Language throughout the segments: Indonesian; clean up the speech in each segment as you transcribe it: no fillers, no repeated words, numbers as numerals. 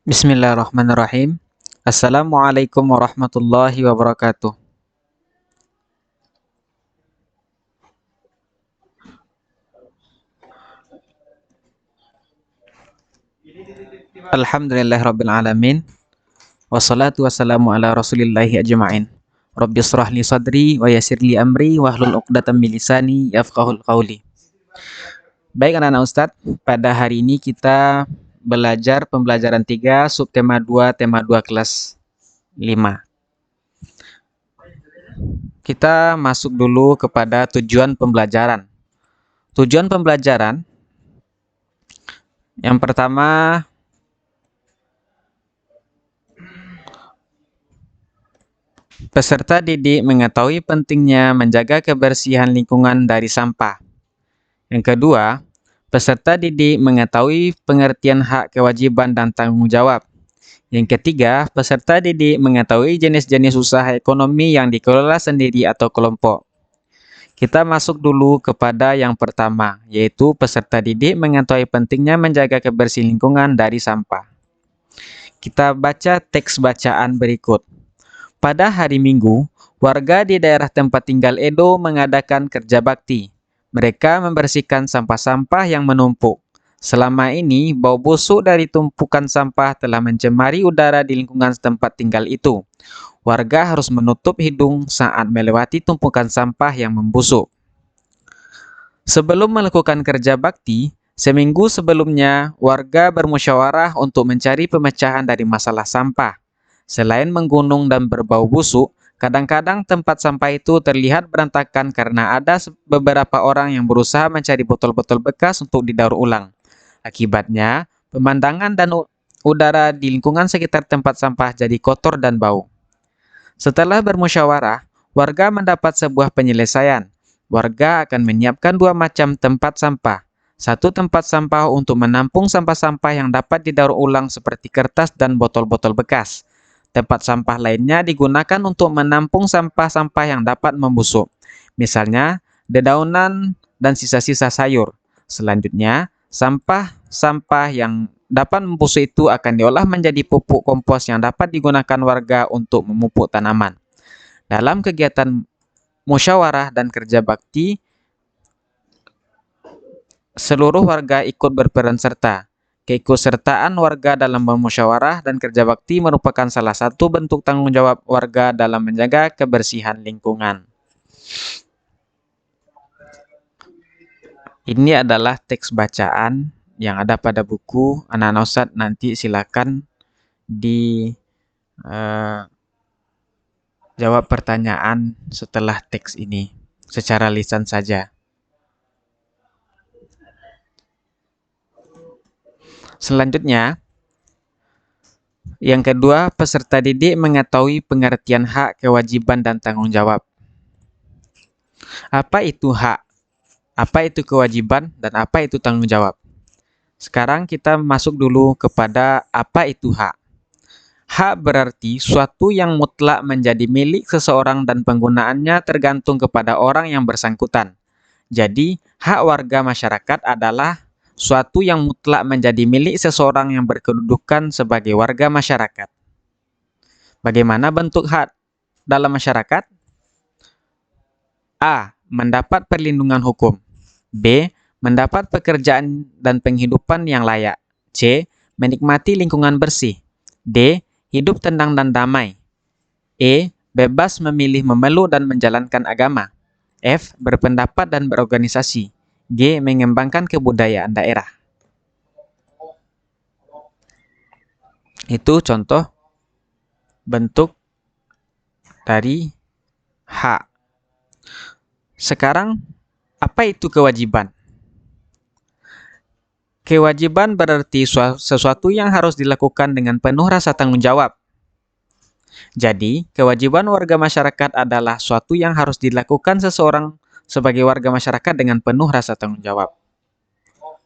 Bismillahirrahmanirrahim. Assalamualaikum warahmatullahi wabarakatuh. Alhamdulillahirabbil alamin. Wassalatu wassalamu ala rasulillahi ajma'in. Rabbi shrah li sadri wa yassir li amri wahlul 'uqdatam min lisani yafqahul qawli. Baik anak-anak Ustadz, pada hari ini kita belajar pembelajaran 3 subtema 2 tema 2 kelas 5. Kita masuk dulu kepada tujuan pembelajaran. Tujuan pembelajaran yang pertama, peserta didik mengetahui pentingnya menjaga kebersihan lingkungan dari sampah. Yang kedua, peserta didik mengetahui pengertian hak, kewajiban, dan tanggung jawab. Yang ketiga, peserta didik mengetahui jenis-jenis usaha ekonomi yang dikelola sendiri atau kelompok. Kita masuk dulu kepada yang pertama, yaitu peserta didik mengetahui pentingnya menjaga kebersihan lingkungan dari sampah. Kita baca teks bacaan berikut. Pada hari Minggu, warga di daerah tempat tinggal Edo mengadakan kerja bakti. Mereka membersihkan sampah-sampah yang menumpuk. Selama ini, bau busuk dari tumpukan sampah telah mencemari udara di lingkungan tempat tinggal itu. Warga harus menutup hidung saat melewati tumpukan sampah yang membusuk. Sebelum melakukan kerja bakti, seminggu sebelumnya, warga bermusyawarah untuk mencari pemecahan dari masalah sampah. Selain menggunung dan berbau busuk, kadang-kadang tempat sampah itu terlihat berantakan karena ada beberapa orang yang berusaha mencari botol-botol bekas untuk didaur ulang. Akibatnya, pemandangan dan udara di lingkungan sekitar tempat sampah jadi kotor dan bau. Setelah bermusyawarah, warga mendapat sebuah penyelesaian. Warga akan menyiapkan 2 macam tempat sampah. Satu tempat sampah untuk menampung sampah-sampah yang dapat didaur ulang seperti kertas dan botol-botol bekas. Tempat sampah lainnya digunakan untuk menampung sampah-sampah yang dapat membusuk, misalnya dedaunan dan sisa-sisa sayur. Selanjutnya, sampah-sampah yang dapat membusuk itu akan diolah menjadi pupuk kompos yang dapat digunakan warga untuk memupuk tanaman. Dalam kegiatan musyawarah dan kerja bakti, seluruh warga ikut berperan serta. Keikutsertaan warga dalam bermusyawarah dan kerja bakti merupakan salah satu bentuk tanggung jawab warga dalam menjaga kebersihan lingkungan. Ini adalah teks bacaan yang ada pada buku. Anak-anak Ustadz nanti silakan jawab pertanyaan setelah teks ini secara lisan saja. Selanjutnya, yang kedua, peserta didik mengetahui pengertian hak, kewajiban, dan tanggung jawab. Apa itu hak? Apa itu kewajiban? Dan apa itu tanggung jawab? Sekarang kita masuk dulu kepada apa itu hak. Hak berarti suatu yang mutlak menjadi milik seseorang dan penggunaannya tergantung kepada orang yang bersangkutan. Jadi, hak warga masyarakat adalah suatu yang mutlak menjadi milik seseorang yang berkedudukan sebagai warga masyarakat. Bagaimana bentuk hak dalam masyarakat? A. Mendapat perlindungan hukum. B. Mendapat pekerjaan dan penghidupan yang layak. C. Menikmati lingkungan bersih. D. Hidup tenang dan damai. E. Bebas memilih, memeluk, dan menjalankan agama. F. Berpendapat dan berorganisasi. G. Mengembangkan kebudayaan daerah. Itu contoh bentuk dari hak. Sekarang, apa itu kewajiban? Kewajiban berarti sesuatu yang harus dilakukan dengan penuh rasa tanggung jawab. Jadi, kewajiban warga masyarakat adalah suatu yang harus dilakukan seseorang sebagai warga masyarakat dengan penuh rasa tanggung jawab.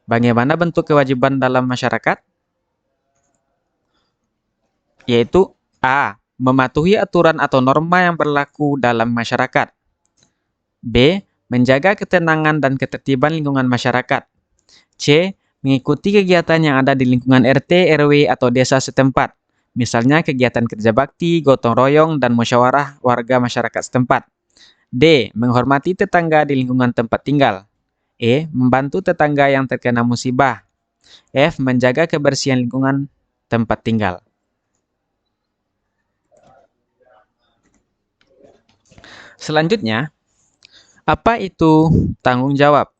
Bagaimana bentuk kewajiban dalam masyarakat? Yaitu A. Mematuhi aturan atau norma yang berlaku dalam masyarakat. B. Menjaga ketenangan dan ketertiban lingkungan masyarakat. C. mengikuti kegiatan yang ada di lingkungan RT, RW, atau desa setempat. Misalnya kegiatan kerja bakti, gotong royong, dan musyawarah warga masyarakat setempat. D. Menghormati tetangga di lingkungan tempat tinggal. E. Membantu tetangga yang terkena musibah. F. Menjaga kebersihan lingkungan tempat tinggal. Selanjutnya, apa itu tanggung jawab?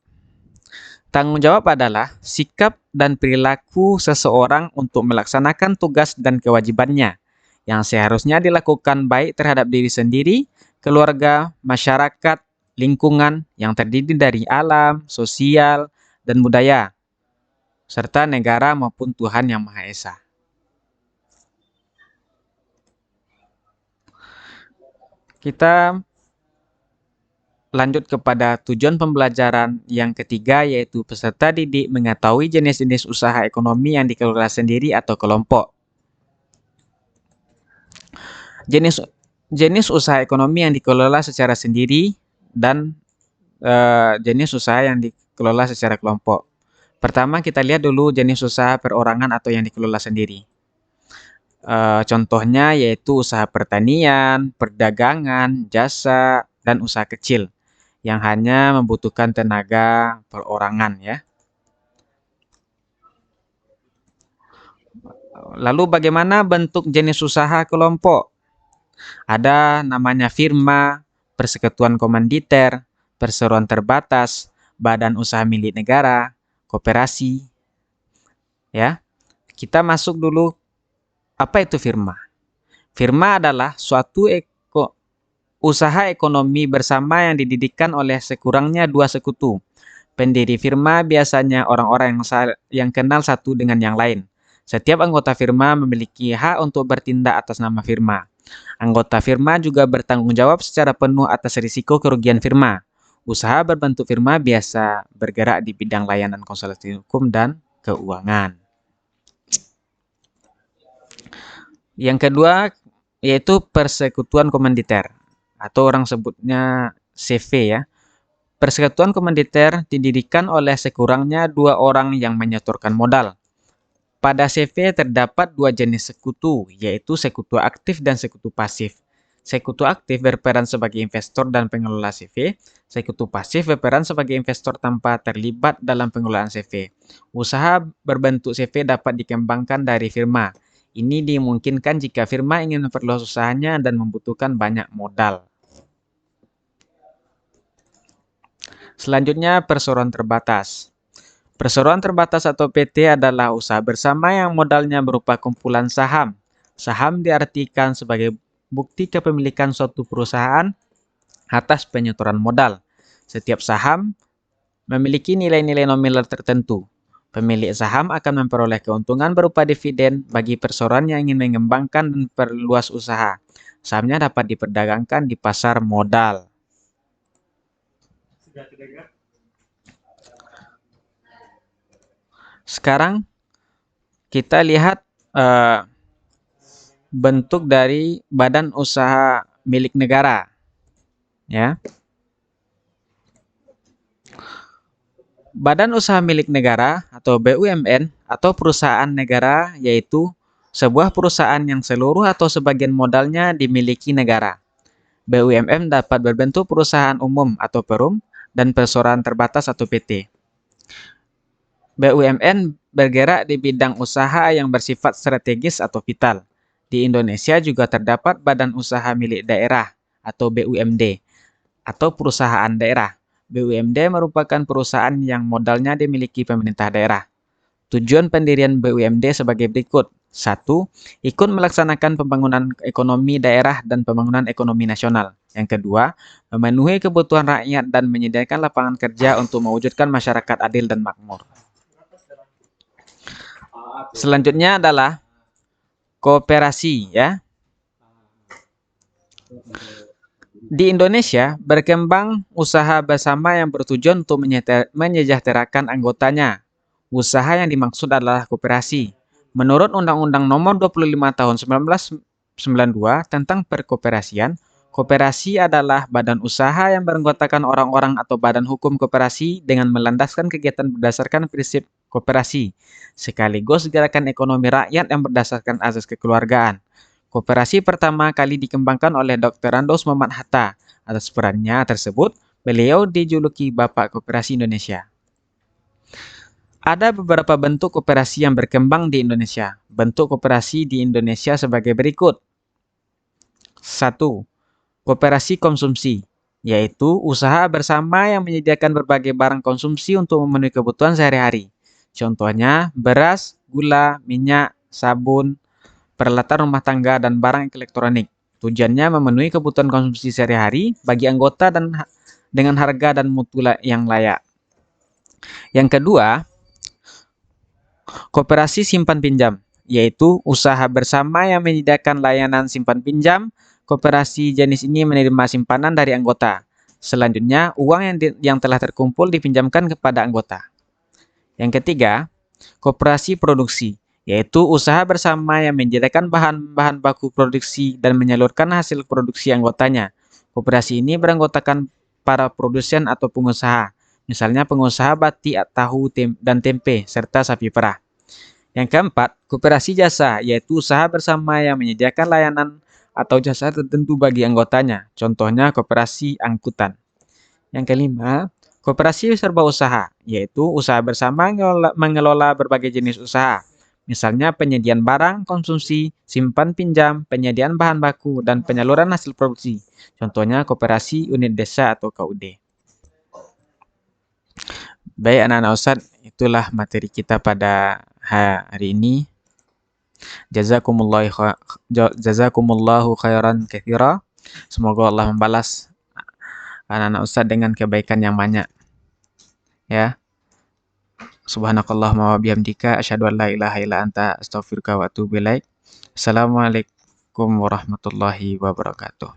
Tanggung jawab adalah sikap dan perilaku seseorang untuk melaksanakan tugas dan kewajibannya yang seharusnya dilakukan baik terhadap diri sendiri, keluarga, masyarakat, lingkungan yang terdiri dari alam, sosial, dan budaya, serta negara maupun Tuhan Yang Maha Esa. Kita lanjut kepada tujuan pembelajaran yang ketiga, yaitu peserta didik mengetahui jenis-jenis usaha ekonomi yang dikelola sendiri atau kelompok. Jenis usaha ekonomi yang dikelola secara sendiri dan jenis usaha yang dikelola secara kelompok. Pertama, kita lihat dulu jenis usaha perorangan atau yang dikelola sendiri. Contohnya yaitu usaha pertanian, perdagangan, jasa, dan usaha kecil yang hanya membutuhkan tenaga perorangan ya. Lalu bagaimana bentuk jenis usaha kelompok? Ada namanya firma, persekutuan komanditer, perseroan terbatas, badan usaha milik negara, koperasi. Ya. Kita masuk dulu, apa itu firma? Firma adalah suatu usaha ekonomi bersama yang didirikan oleh sekurangnya dua sekutu. Pendiri firma biasanya orang-orang yang kenal satu dengan yang lain. Setiap anggota firma memiliki hak untuk bertindak atas nama firma. Anggota firma juga bertanggung jawab secara penuh atas risiko kerugian firma. Usaha berbentuk firma biasa bergerak di bidang layanan konsultasi hukum dan keuangan. Yang kedua yaitu persekutuan komanditer, atau orang sebutnya CV ya. Persekutuan komanditer didirikan oleh sekurangnya dua orang yang menyetorkan modal. Pada CV terdapat dua jenis sekutu, yaitu sekutu aktif dan sekutu pasif. Sekutu aktif berperan sebagai investor dan pengelola CV. Sekutu pasif berperan sebagai investor tanpa terlibat dalam pengelolaan CV. Usaha berbentuk CV dapat dikembangkan dari firma. Ini dimungkinkan jika firma ingin memperluas usahanya dan membutuhkan banyak modal. Selanjutnya, perseroan terbatas. Perseroan terbatas atau PT adalah usaha bersama yang modalnya berupa kumpulan saham. Saham diartikan sebagai bukti kepemilikan suatu perusahaan atas penyetoran modal. Setiap saham memiliki nilai-nilai nominal tertentu. Pemilik saham akan memperoleh keuntungan berupa dividen bagi perseroan yang ingin mengembangkan dan perluas usaha. Sahamnya dapat diperdagangkan di pasar modal. Sekarang kita lihat bentuk dari badan usaha milik negara. Ya. Badan usaha milik negara atau BUMN atau perusahaan negara yaitu sebuah perusahaan yang seluruh atau sebagian modalnya dimiliki negara. BUMN dapat berbentuk perusahaan umum atau perum dan perseroan terbatas atau PT. BUMN bergerak di bidang usaha yang bersifat strategis atau vital. Di Indonesia juga terdapat badan usaha milik daerah atau BUMD atau perusahaan daerah. BUMD merupakan perusahaan yang modalnya dimiliki pemerintah daerah. Tujuan pendirian BUMD sebagai berikut. 1. Ikut melaksanakan pembangunan ekonomi daerah dan pembangunan ekonomi nasional. Yang kedua, memenuhi kebutuhan rakyat dan menyediakan lapangan kerja untuk mewujudkan masyarakat adil dan makmur. Selanjutnya adalah kooperasi ya. Di Indonesia, berkembang usaha bersama yang bertujuan untuk menyejahterakan anggotanya. Usaha yang dimaksud adalah koperasi. Menurut Undang-Undang Nomor 25 Tahun 1992 tentang perkoperasian, koperasi adalah badan usaha yang beranggotakan orang-orang atau badan hukum koperasi dengan melandaskan kegiatan berdasarkan prinsip koperasi, sekaligus gerakan ekonomi rakyat yang berdasarkan azas kekeluargaan. Koperasi pertama kali dikembangkan oleh Dr. Andos Muhammad Hatta. Atas perannya tersebut, beliau dijuluki Bapak Koperasi Indonesia. Ada beberapa bentuk koperasi yang berkembang di Indonesia. Bentuk koperasi di Indonesia sebagai berikut. 1. Koperasi konsumsi, yaitu usaha bersama yang menyediakan berbagai barang konsumsi untuk memenuhi kebutuhan sehari-hari. Contohnya beras, gula, minyak, sabun, peralatan rumah tangga, dan barang elektronik. Tujuannya memenuhi kebutuhan konsumsi sehari-hari bagi anggota dan dengan harga dan mutu yang layak. Yang kedua, koperasi simpan pinjam, yaitu usaha bersama yang menyediakan layanan simpan pinjam. Koperasi jenis ini menerima simpanan dari anggota. Selanjutnya, uang yang telah terkumpul dipinjamkan kepada anggota. Yang ketiga, koperasi produksi, yaitu usaha bersama yang menyediakan bahan-bahan baku produksi dan menyalurkan hasil produksi anggotanya. Koperasi ini beranggotakan para produsen atau pengusaha, misalnya pengusaha batik, tahu, dan tempe, serta sapi perah. Yang keempat, koperasi jasa, yaitu usaha bersama yang menyediakan layanan atau jasa tertentu bagi anggotanya, contohnya koperasi angkutan. Yang kelima, koperasi serba usaha, yaitu usaha bersama mengelola berbagai jenis usaha, misalnya penyediaan barang konsumsi, simpan pinjam, penyediaan bahan baku, dan penyaluran hasil produksi, contohnya koperasi unit desa atau KUD. Baik anak-anak Ustadz, itulah materi kita pada hari ini. Jazakumullahu khairan katsira. Semoga Allah membalas anak-anak Ustadz dengan kebaikan yang banyak. Ya. Subhanakallahumma wa bihamdika asyhadu an la ilaha illa anta astaghfiruka wa atubu ilaik. Assalamualaikum warahmatullahi wabarakatuh.